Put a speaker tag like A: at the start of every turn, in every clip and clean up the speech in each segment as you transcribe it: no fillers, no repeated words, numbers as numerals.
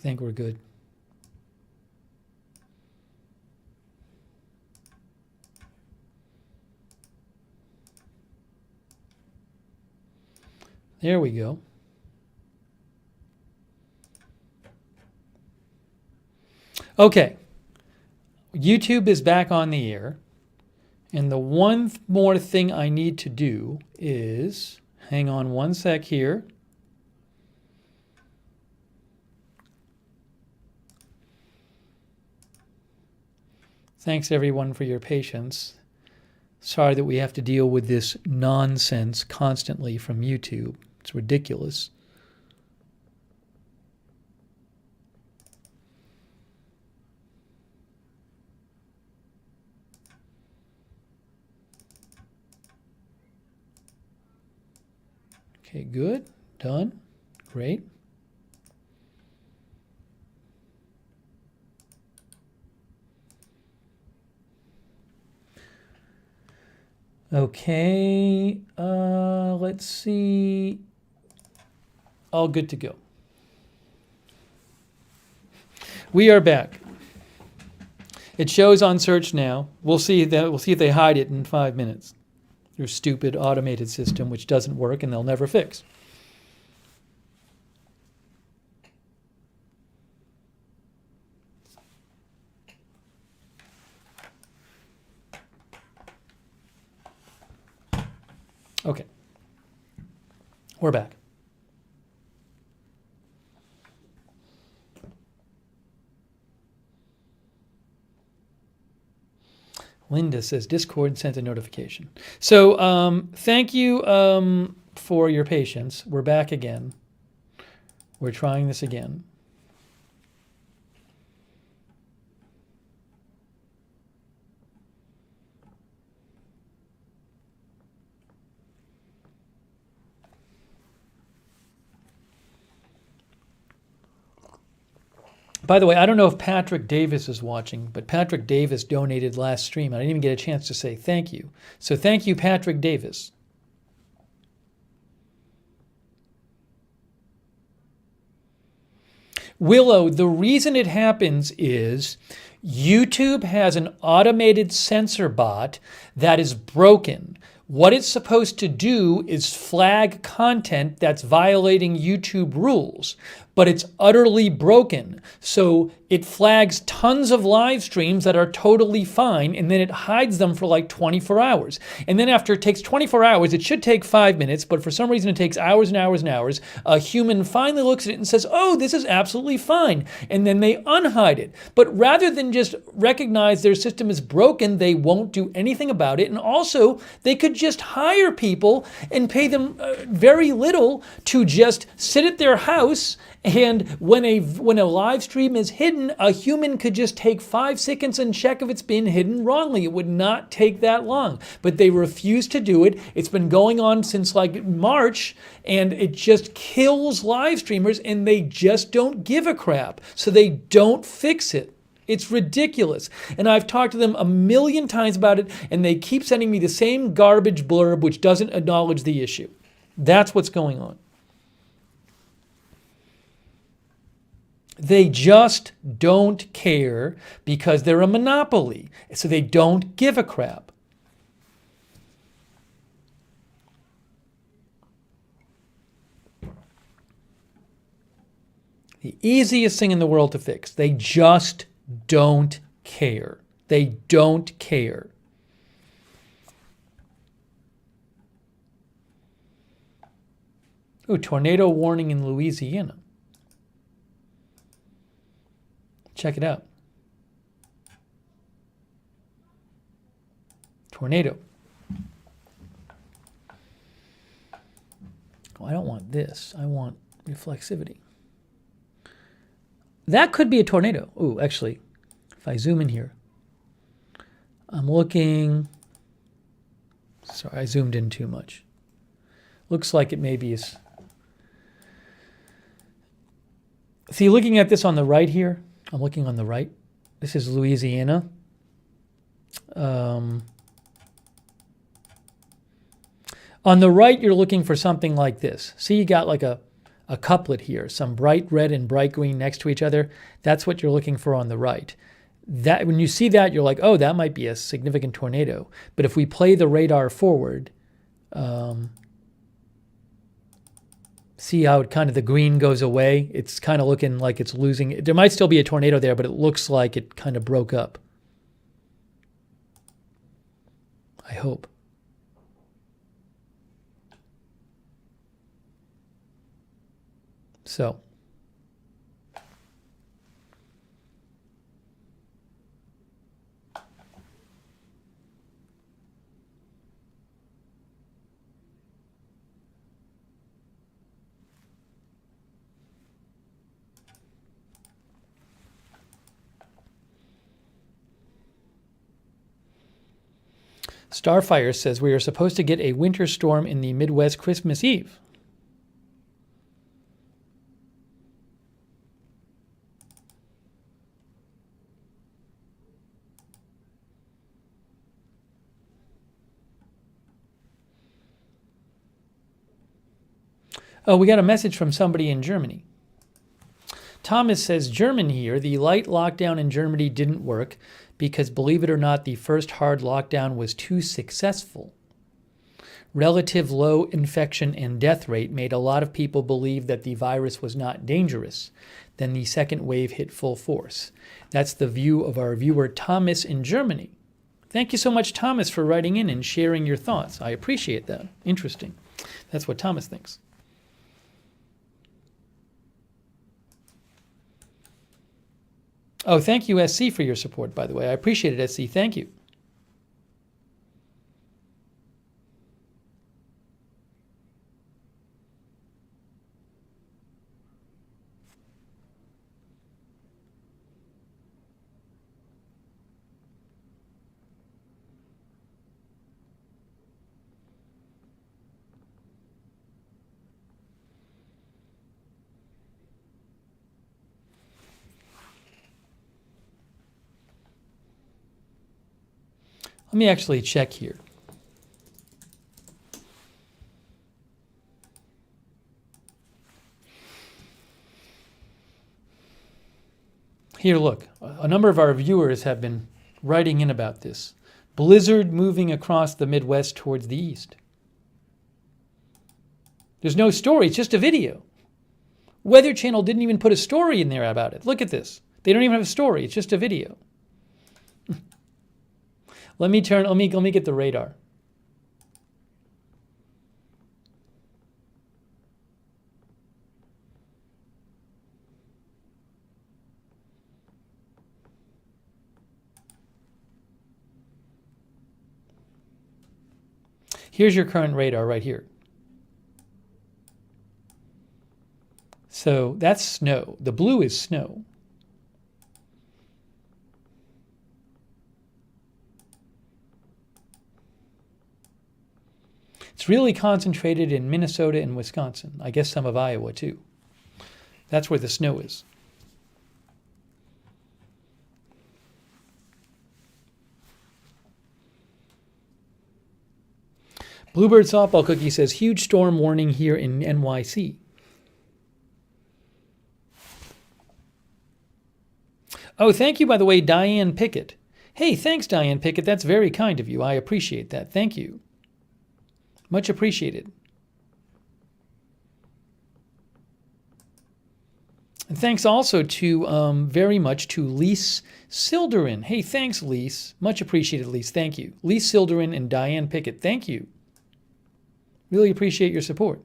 A: think we're good. There we go. Okay. YouTube is back on the air. And the one more thing I need to do is, hang on one sec here. Thanks everyone for your patience. Sorry that we have to deal with this nonsense constantly from YouTube. It's ridiculous. Okay, good. Done. Great. Okay, let's see. All good to go. We are back. It shows on search now. We'll see if they hide it in 5 minutes. Their stupid automated system, which doesn't work and they'll never fix. Okay, we're back. Linda says Discord sent a notification. So thank you for your patience. We're back again. We're trying this again. By the way, I don't know if Patrick Davis is watching, but Patrick Davis donated last stream. I didn't even get a chance to say thank you. So thank you, Patrick Davis. Willow, the reason it happens is YouTube has an automated censor bot that is broken. What it's supposed to do is flag content that's violating YouTube rules, but it's utterly broken. So it flags tons of live streams that are totally fine, and then it hides them for like 24 hours. And then after it takes 24 hours, it should take 5 minutes, but for some reason it takes hours and hours and hours. A human finally looks at it and says, oh, this is absolutely fine. And then they unhide it. But rather than just recognize their system is broken, they won't do anything about it. And also, they could just hire people and pay them very little to just sit at their house, and when a live stream is hidden, a human could just take 5 seconds and check if it's been hidden wrongly. It would not take that long. But they refuse to do it. It's been going on since like March, and it just kills live streamers, and they just don't give a crap. So they don't fix it. It's ridiculous. And I've talked to them a million times about it, and they keep sending me the same garbage blurb which doesn't acknowledge the issue. That's what's going on. They just don't care because they're a monopoly. So they don't give a crap. The easiest thing in the world to fix. They just don't care. They don't care. Ooh, tornado warning in Louisiana. Check it out. Tornado. Oh, I don't want this. I want reflexivity. That could be a tornado. Ooh, actually, if I zoom in here, I'm looking. Sorry, I zoomed in too much. Looks like it maybe is. See, looking at this on the right here, I'm looking on the right. This is Louisiana. On the right, you're looking for something like this. See, you got like a a couplet here, some bright red and bright green next to each other. That's what you're looking for on the right. That when you see that, you're like, oh, that might be a significant tornado. But if we play the radar forward, see how it kind of the green goes away? It's kind of looking like it's losing. There might still be a tornado there, but it looks like it kind of broke up. I hope. So. Starfire says we are supposed to get a winter storm in the Midwest Christmas Eve. Oh, we got a message from somebody in Germany. Thomas says, German here, the light lockdown in Germany didn't work because, believe it or not, the first hard lockdown was too successful. Relative low infection and death rate made a lot of people believe that the virus was not dangerous. Then the second wave hit full force. That's the view of our viewer Thomas in Germany. Thank you so much, Thomas, for writing in and sharing your thoughts. I appreciate that. Interesting. That's what Thomas thinks. Oh, thank you, SC, for your support, by the way. I appreciate it, SC. Thank you. Let me actually check here. Here, look. A number of our viewers have been writing in about this. Blizzard moving across the Midwest towards the east. There's no story. It's just a video. Weather Channel didn't even put a story in there about it. Look at this. They don't even have a story. It's just a video. Let me get the radar. Here's your current radar right here. So that's snow. The blue is snow. It's really concentrated in Minnesota and Wisconsin. I guess some of Iowa too. That's where the snow is. Bluebird Softball Cookie says, huge storm warning here in NYC. Oh, thank you, by the way, Diane Pickett. Hey, thanks, Diane Pickett. That's very kind of you. I appreciate that. Thank you. Much appreciated. And thanks also to very much to Lise Silderin. Hey, thanks, Lise. Much appreciated, Lise. Thank you. Lise Silderin and Diane Pickett. Thank you. Really appreciate your support.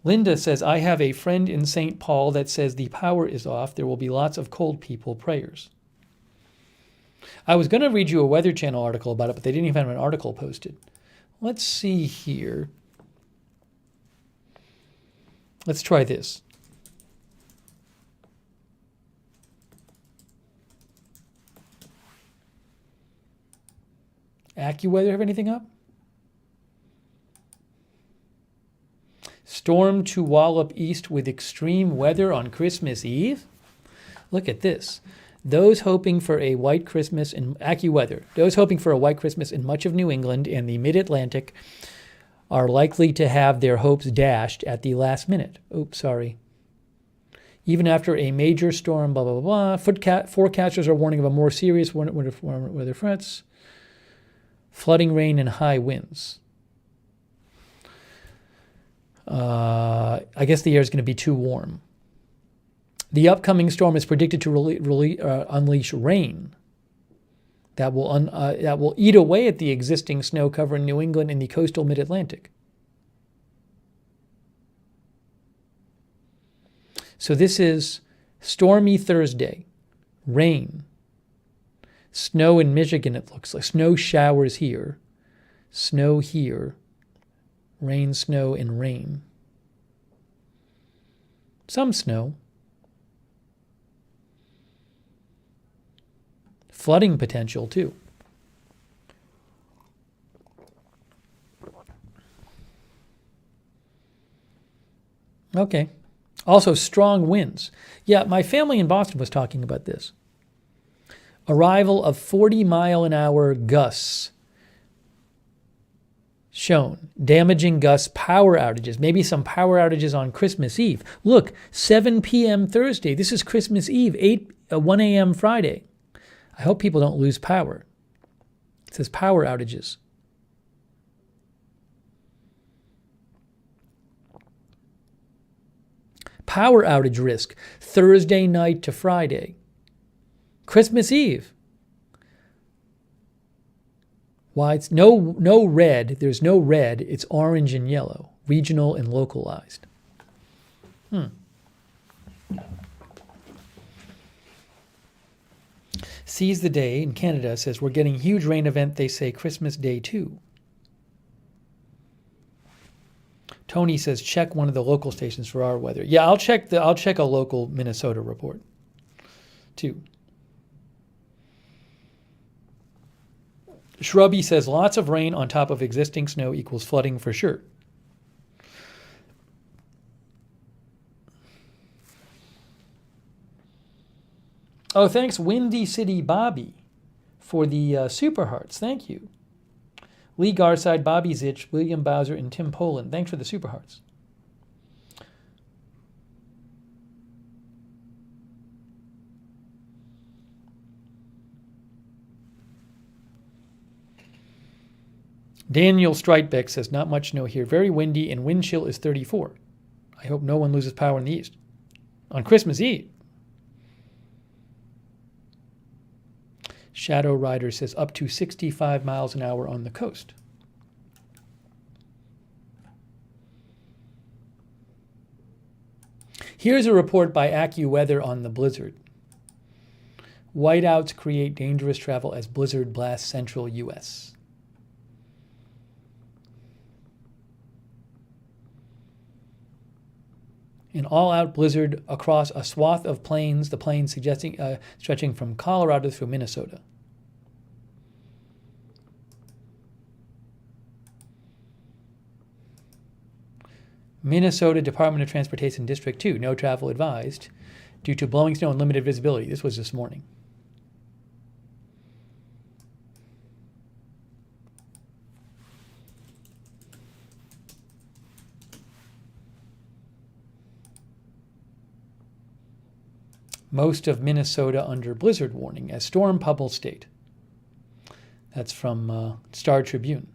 A: Linda says, I have a friend in St. Paul that says the power is off. There will be lots of cold people prayers. I was going to read you a Weather Channel article about it, but they didn't even have an article posted. Let's see here. Let's try this. AccuWeather have anything up? Storm to wallop east with extreme weather on Christmas Eve? Look at this. Those hoping for a white Christmas in AccuWeather, those hoping for a white Christmas in much of New England and the Mid-Atlantic are likely to have their hopes dashed at the last minute. Oops, sorry. Even after a major storm, blah, blah, blah, blah. Forecasters are warning of a more serious weather threats, flooding, rain, and high winds. I guess the air is going to be too warm. The upcoming storm is predicted to unleash rain that will eat away at the existing snow cover in New England and the coastal Mid-Atlantic. So this is stormy Thursday, rain, snow in Michigan, it looks like. Snow showers here, snow here, rain, snow, and rain. Some snow. Flooding potential, too. Okay. Also, strong winds. Yeah, my family in Boston was talking about this. Arrival of 40-mile-an-hour gusts shown. Damaging gusts, power outages. Maybe some power outages on Christmas Eve. Look, 7 p.m. Thursday. This is Christmas Eve, 1 a.m. Friday. I hope people don't lose power. It says power outages. Power outage risk, Thursday night to Friday. Christmas Eve. Why it's no red, there's no red, it's orange and yellow, regional and localized. Seize the Day in Canada says we're getting huge rain event, they say Christmas Day too. Tony says check one of the local stations for our weather. Yeah, I'll check a local Minnesota report too. Shrubby says lots of rain on top of existing snow equals flooding for sure. Oh, thanks Windy City Bobby for the Super Hearts. Thank you. Lee Garside, Bobby Zitch, William Bowser, and Tim Poland. Thanks for the Super Hearts. Daniel Streitbeck says, not much snow here. Very windy and wind chill is 34. I hope no one loses power in the east. On Christmas Eve. Shadow Rider says up to 65 miles an hour on the coast. Here's a report by AccuWeather on the blizzard. Whiteouts create dangerous travel as blizzard blasts central U.S. An all-out blizzard across a swath of plains, the plains stretching from Colorado through Minnesota. Minnesota Department of Transportation District 2, no travel advised due to blowing snow and limited visibility. This was this morning. Most of Minnesota under blizzard warning as storm bubble state. That's from Star Tribune.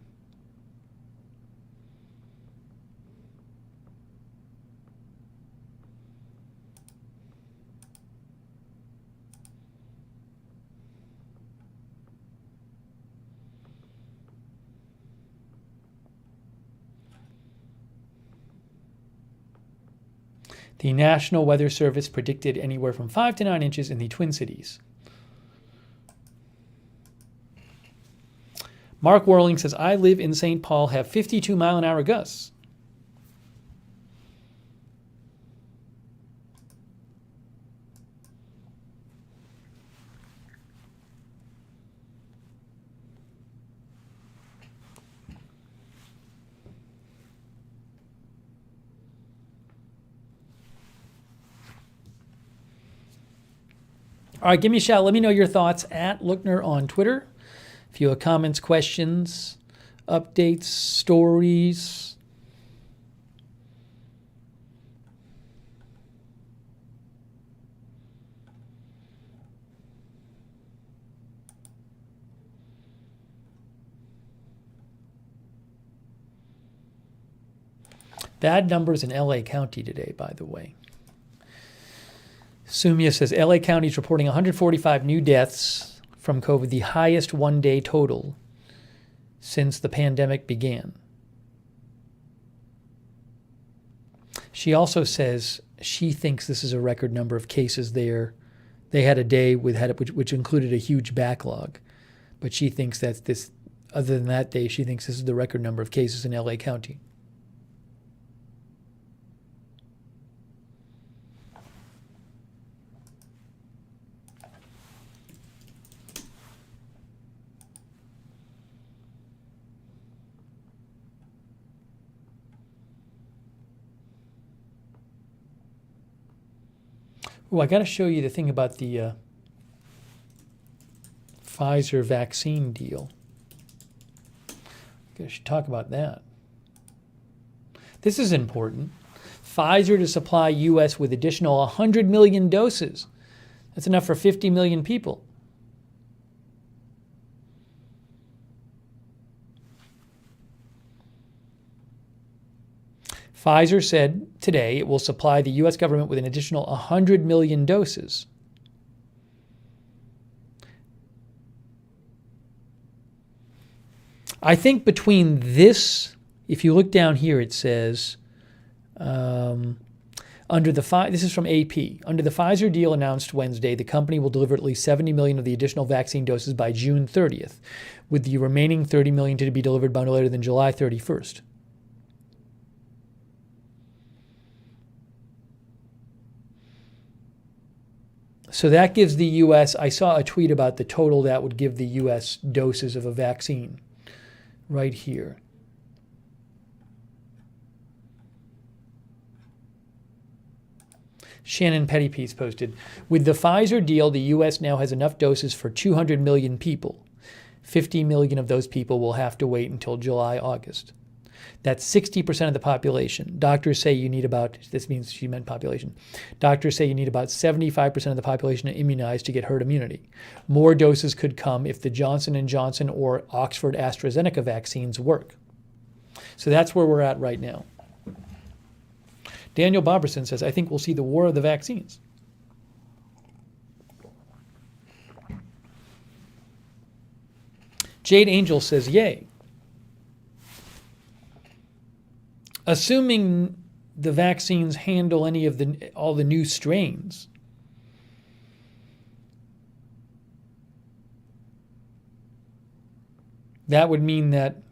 A: The National Weather Service predicted anywhere from 5 to 9 inches in the Twin Cities. Mark Worling says, I live in St. Paul, have 52-mile-an-hour gusts. All right, give me a shout. Let me know your thoughts at Lookner on Twitter. If you have comments, questions, updates, stories. Bad numbers in LA County today, by the way. Sumia says LA County is reporting 145 new deaths from COVID, the highest one-day total since the pandemic began. She also says she thinks this is a record number of cases there. They had a day which included a huge backlog, but she thinks that's this. Other than that day, she thinks this is the record number of cases in LA County. Oh, I got to show you the thing about the Pfizer vaccine deal. I should talk about that. This is important. Pfizer to supply U.S. with additional 100 million doses. That's enough for 50 million people. Pfizer said today it will supply the U.S. government with an additional 100 million doses. I think between this, if you look down here, it says, this is from AP. Under the Pfizer deal announced Wednesday, the company will deliver at least 70 million of the additional vaccine doses by June 30th, with the remaining 30 million to be delivered by no later than July 31st. So that gives the U.S., I saw a tweet about the total that would give the U.S. doses of a vaccine right here. Shannon Pettypiece posted, with the Pfizer deal, the U.S. now has enough doses for 200 million people. 50 million of those people will have to wait until July, August. That's 60% of the population. Doctors say you need about, this means she meant population. Doctors say you need about 75% of the population immunized to get herd immunity. More doses could come if the Johnson & Johnson or Oxford AstraZeneca vaccines work. So that's where we're at right now. Daniel Boberson says, I think we'll see the war of the vaccines. Jade Angel says, yay. Assuming the vaccines handle any of all the new strains, that would mean that,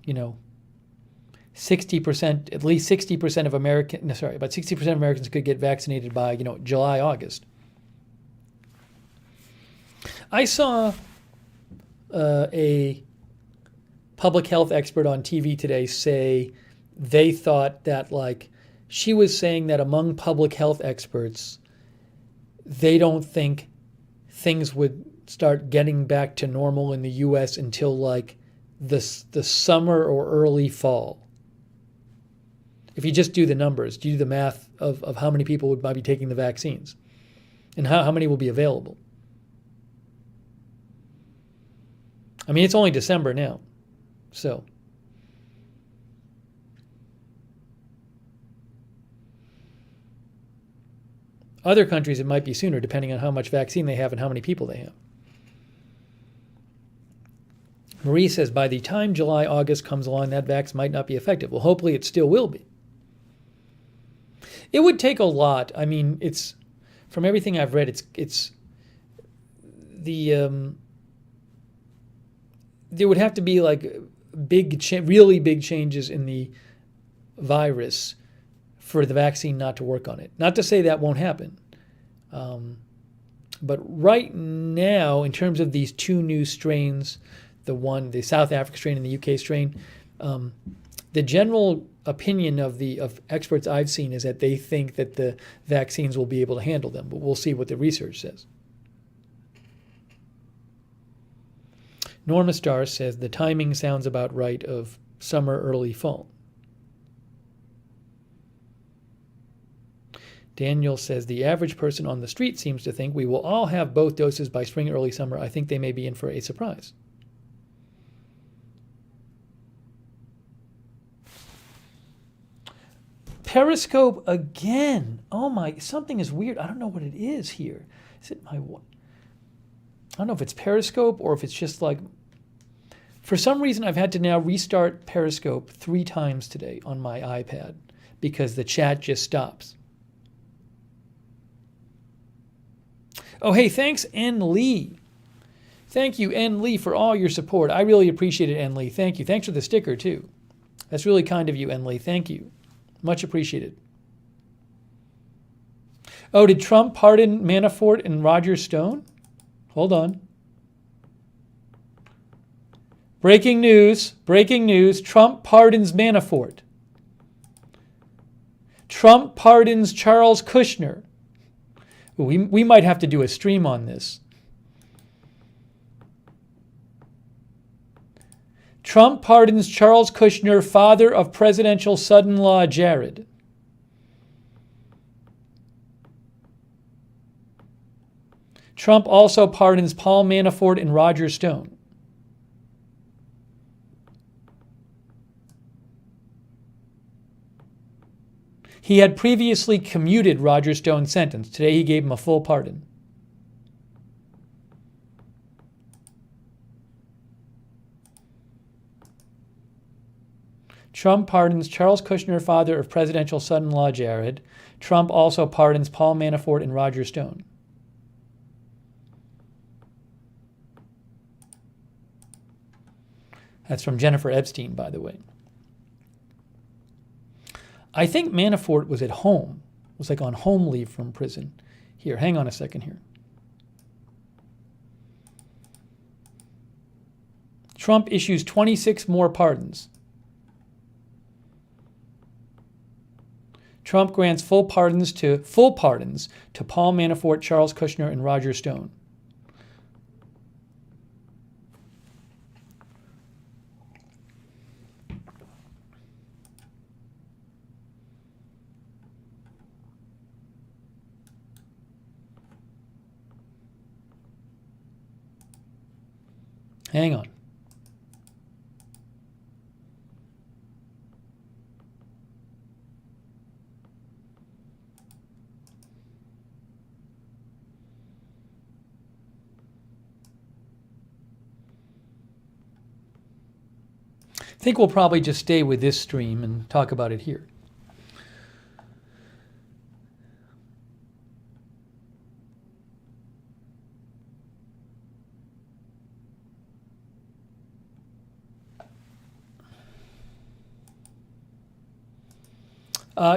A: 60%, at least 60% of about 60% of Americans could get vaccinated by, July, August. I saw a public health expert on TV today say they thought that, she was saying that among public health experts, they don't think things would start getting back to normal in the U.S. until, the summer or early fall. If you just do the numbers, do the math of how many people might be taking the vaccines and how many will be available. I mean, it's only December now, so. Other countries, it might be sooner, depending on how much vaccine they have and how many people they have. Marie says, by the time July, August comes along, that vax might not be effective. Well, hopefully it still will be. It would take a lot. I mean, it's, from everything I've read, there would have to be really big changes in the virus for the vaccine not to work on it. Not to say that won't happen. But right now, in terms of these two new strains, the South Africa strain and the UK strain, the general opinion of experts I've seen is that they think that the vaccines will be able to handle them, but we'll see what the research says. Norma Star says the timing sounds about right of summer, early fall. Daniel says the average person on the street seems to think we will all have both doses by spring, early summer. I think they may be in for a surprise. Periscope again. Oh my, something is weird. I don't know what it is here. Is it my what? I don't know if it's Periscope or if it's just like, for some reason I've had to now restart Periscope 3 times today on my iPad because the chat just stops. Oh, hey, thanks, N. Lee. Thank you, N. Lee, for all your support. I really appreciate it, N. Lee. Thank you. Thanks for the sticker, too. That's really kind of you, N. Lee. Thank you. Much appreciated. Oh, did Trump pardon Manafort and Roger Stone? Hold on. Breaking news. Breaking news. Trump pardons Manafort. Trump pardons Charles Kushner. We might have to do a stream on this. Trump pardons Charles Kushner, father of presidential son-in-law Jared. Trump also pardons Paul Manafort and Roger Stone. He had previously commuted Roger Stone's sentence. Today he gave him a full pardon. Trump pardons Charles Kushner, father of presidential son-in-law Jared. Trump also pardons Paul Manafort and Roger Stone. That's from Jennifer Epstein, by the way. I think Manafort was at home. Was like on home leave from prison. Here, hang on a second here. Trump issues 26 more pardons. Trump grants full pardons to Paul Manafort, Charles Kushner, and Roger Stone. Hang on. I think we'll probably just stay with this stream and talk about it here.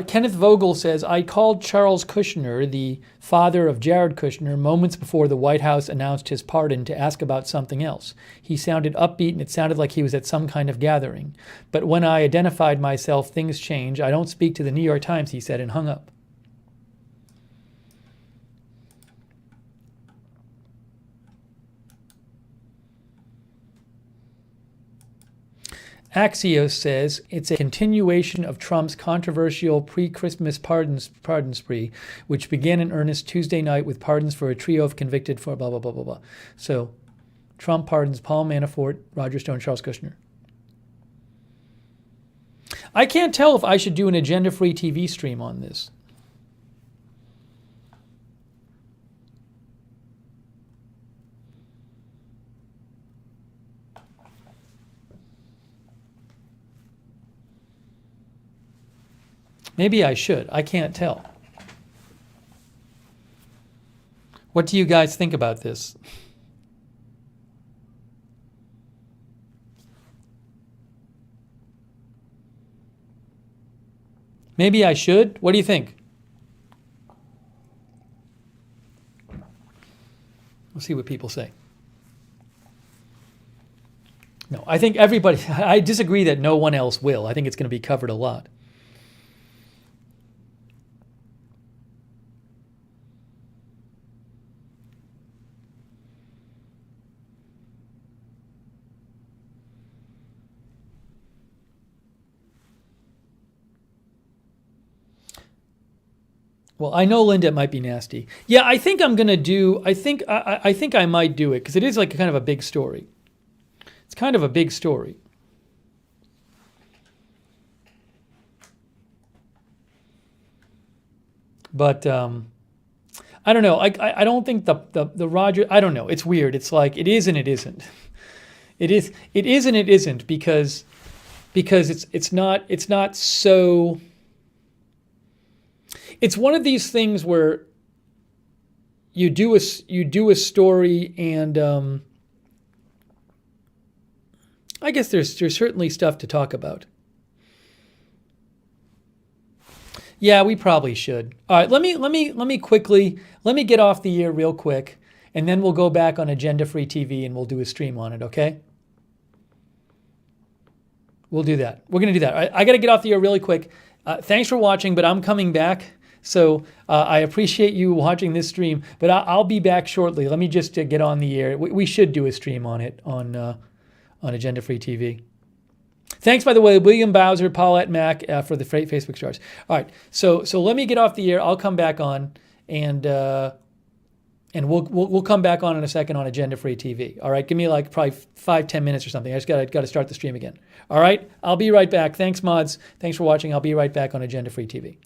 A: Kenneth Vogel says, I called Charles Kushner, the father of Jared Kushner, moments before the White House announced his pardon to ask about something else. He sounded upbeat and it sounded like he was at some kind of gathering. But when I identified myself, things change. I don't speak to the New York Times, he said, and hung up. Axios says it's a continuation of Trump's controversial pre-Christmas pardon spree, which began in earnest Tuesday night with pardons for a trio of convicted for blah, blah, blah, blah, blah. So Trump pardons Paul Manafort, Roger Stone, Charles Kushner. I can't tell if I should do an agenda-free TV stream on this. Maybe I should. I can't tell. What do you guys think about this? Maybe I should. What do you think? We'll see what people say. No, I think everybody, I disagree that no one else will. I think it's going to be covered a lot. Well, I know Linda, it might be nasty. Yeah, I think I'm gonna do. I think I might do it because it is like kind of a big story. It's kind of a big story. But I don't know. I don't think the Roger. I don't know. It's weird. It's like it is and it isn't. It is and it isn't because it's not so. It's one of these things where you do a story and I guess there's certainly stuff to talk about. Yeah, we probably should. All right, let me quickly get off the air real quick, and then we'll go back on Agenda Free TV and we'll do a stream on it. Okay? We'll do that. We're gonna do that. All right, I got to get off the air really quick. Thanks for watching, but I'm coming back. So I appreciate you watching this stream, but I'll be back shortly. Let me just get on the air. We should do a stream on it on Agenda Free TV. Thanks, by the way, William Bowser, Paulette Mack for the Facebook stars. All right, so let me get off the air. I'll come back on, and we'll come back on in a second on Agenda Free TV. All right, give me like probably 5-10 minutes or something. I just got to start the stream again. All right, I'll be right back. Thanks, mods. Thanks for watching. I'll be right back on Agenda Free TV.